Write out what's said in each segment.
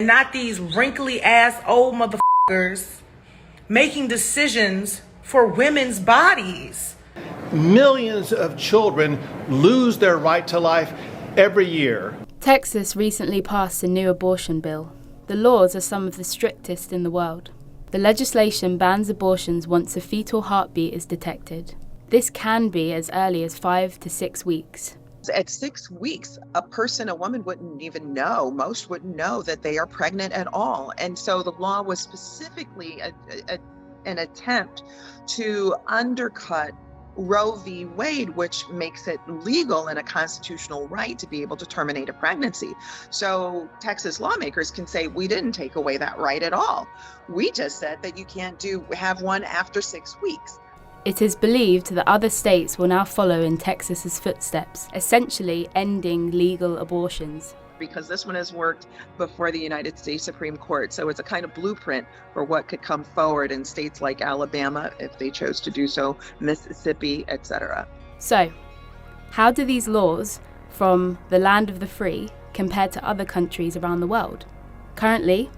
not these wrinkly ass old motherfuckers making decisions for women's bodies. Millions of children lose their right to life every year. Texas recently passed a new abortion bill. The laws are some of the strictest in the world. The legislation bans abortions once a fetal heartbeat is detected. This can be as early as 5 to 6 weeks. At 6 weeks, a woman wouldn't even know, most wouldn't know that they are pregnant at all. And so the law was specifically an attempt to undercut Roe v. Wade, which makes it legal and a constitutional right to be able to terminate a pregnancy. So Texas lawmakers can say, we didn't take away that right at all. We just said that you can't have one after 6 weeks. It is believed that other states will now follow in Texas's footsteps, essentially ending legal abortions. Because this one has worked before the United States Supreme Court. So it's a kind of blueprint for what could come forward in states like Alabama, if they chose to do so, Mississippi, etc. So, how do these laws from the land of the free compare to other countries around the world? Currently,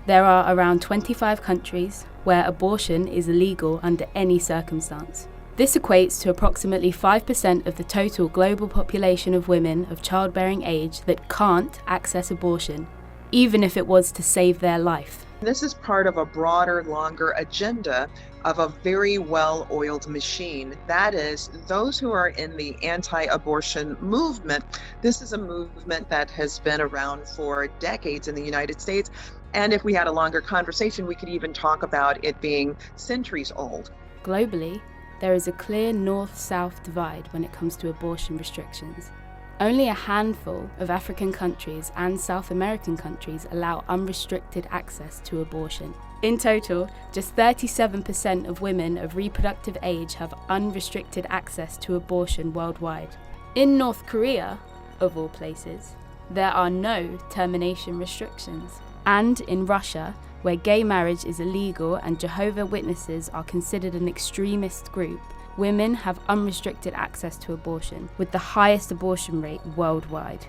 there are around 25 countries where abortion is illegal under any circumstance. This equates to approximately 5% of the total global population of women of childbearing age that can't access abortion, even if it was to save their life. This is part of a broader, longer agenda of a very well-oiled machine. That is, those who are in the anti-abortion movement. This is a movement that has been around for decades in the United States. And if we had a longer conversation, we could even talk about it being centuries old. Globally, there is a clear north-south divide when it comes to abortion restrictions. Only a handful of African countries and South American countries allow unrestricted access to abortion. In total, just 37% of women of reproductive age have unrestricted access to abortion worldwide. In North Korea, of all places, there are no termination restrictions. And in Russia, where gay marriage is illegal and Jehovah's Witnesses are considered an extremist group, women have unrestricted access to abortion, with the highest abortion rate worldwide.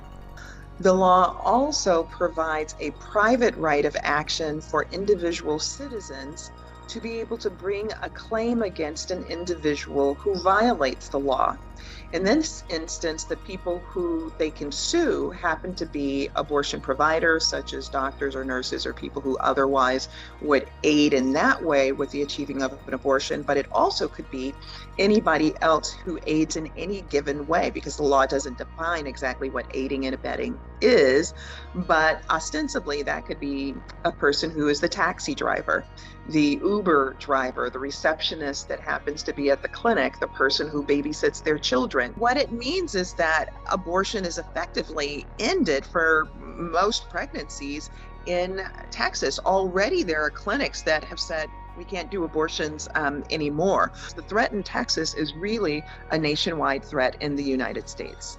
The law also provides a private right of action for individual citizens to be able to bring a claim against an individual who violates the law. In this instance, the people who they can sue happen to be abortion providers, such as doctors or nurses or people who otherwise would aid in that way with the achieving of an abortion. But it also could be anybody else who aids in any given way, because the law doesn't define exactly what aiding and abetting is. But ostensibly, that could be a person who is the taxi driver, the Uber driver, the receptionist that happens to be at the clinic, the person who babysits their children. What it means is that abortion is effectively ended for most pregnancies in Texas. Already there are clinics that have said, we can't do abortions anymore. The threat in Texas is really a nationwide threat in the United States.